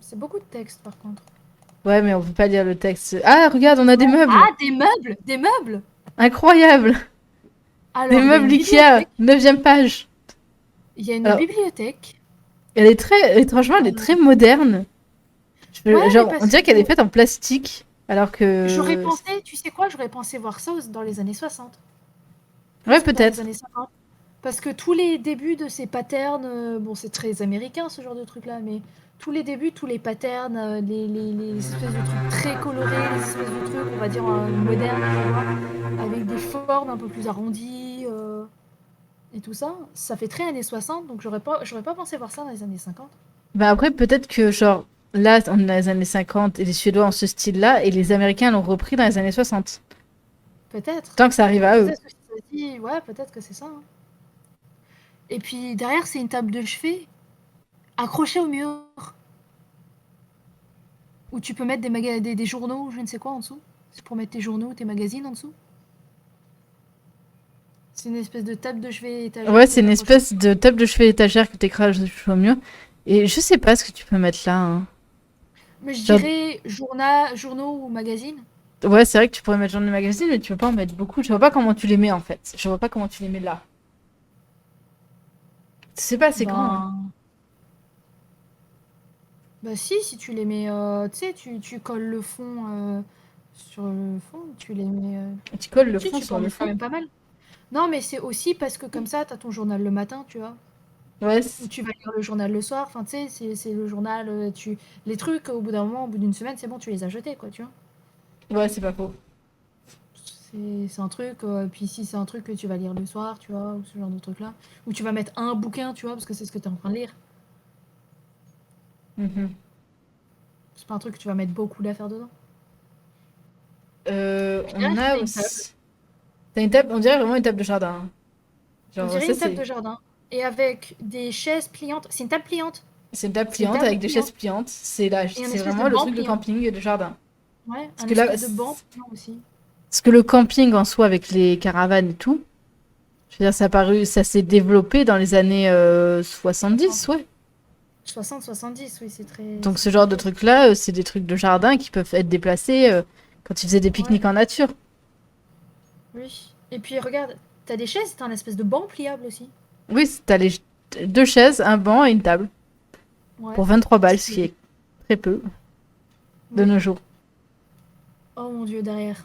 C'est beaucoup de texte par contre. Ouais, mais on peut pas lire le texte. Ah, regarde, on a des meubles. Ah, des meubles! Des meubles! Incroyable. Des Alors, il y a meubles une Ikea, bibliothèque. 9e page. Il y a une Alors, bibliothèque. elle est très, étrangement, elle est très moderne. Ouais, mais Genre, on parce dirait que qu'elle est faite en plastique, alors j'aurais que... pensé, tu sais quoi, j'aurais pensé voir ça dans les années 60, Ouais, plus que dans les peut-être. années 50. Parce que tous les débuts de ces patterns, bon, c'est très américain ce genre de truc-là, mais tous les débuts, tous les patterns, les espèces de trucs très colorés, les espèces de trucs, on va dire, modernes, tu vois, avec des formes un peu plus arrondies et tout ça, ça fait très années 60, donc j'aurais pas pensé voir ça dans les années 50. Bah après, peut-être que, genre, là, on est dans les années 50 et les Suédois ont ce style-là, et les Américains l'ont repris dans les années 60. Peut-être. Tant que ça arrive à eux. Peut-être que c'est aussi, ouais, peut-être que c'est ça, hein. Et puis derrière, c'est une table de chevet accrochée au mur, où tu peux mettre des journaux ou je ne sais quoi en dessous. C'est pour mettre tes journaux ou tes magazines en dessous. C'est une espèce de table de chevet Ouais, étagère que c'est une t'accroches au espèce mur. de table de chevet étagère que t'écrases au mur. Et je sais pas ce que tu peux mettre là, hein. Mais je Genre, dirais journaux ou magazines. ouais, c'est vrai que tu pourrais mettre genre des magazines, mais tu peux pas en mettre beaucoup. Je vois pas comment tu les mets, en fait. Je vois pas comment tu les mets là. C'est pas assez grand, hein. Ben, bah si tu les mets, tu sais, tu colles le fond sur le fond, tu les mets. Et tu colles le Si, fond tu peux en sur le mettre quand fond. même pas mal. Non, mais c'est aussi parce que comme ça, t'as ton journal le matin, tu vois. Ouais, Ou tu vas lire le journal le soir. Enfin, tu sais, c'est le journal. Les trucs, au bout d'un moment, au bout d'une semaine, c'est bon, tu les as jetés, quoi, tu vois. ouais, c'est pas faux. C'est un truc. Puis si c'est un truc que tu vas lire le soir, tu vois, ou ce genre de truc-là. Ou tu vas mettre un bouquin, tu vois, parce que c'est ce que tu es en train de lire. Mhm. C'est pas un truc que tu vas mettre beaucoup d'affaires dedans. Je dirais On que a c'est une table. aussi. T'as une table, on dirait vraiment une table de jardin, hein. On Genre, dirait ça, une table de c'est. jardin. Et avec des chaises pliantes. C'est une table pliante. C'est une table C'est une pliante table avec des chaises pliante. pliantes. C'est là, Et un c'est espèce de vraiment le banc truc de pliant. camping et de jardin. Ouais, Parce un que là, espèce de banc pliant aussi. parce que le camping en soi, avec les caravanes et tout, je veux dire, ça s'est développé dans les années 60. 70, ouais. 60-70, oui, Donc c'est ce très genre de tôt. trucs-là, c'est des trucs de jardin qui peuvent être déplacés quand ils faisaient des Ouais, pique-niques en nature. oui. Et puis regarde, t'as des chaises, t'as un espèce de banc pliable aussi. Oui, t'as les deux chaises, un banc et une table. Ouais. Pour 23 balles, ce qui Stylé. est très peu de Oui. nos jours. Oh mon dieu, derrière.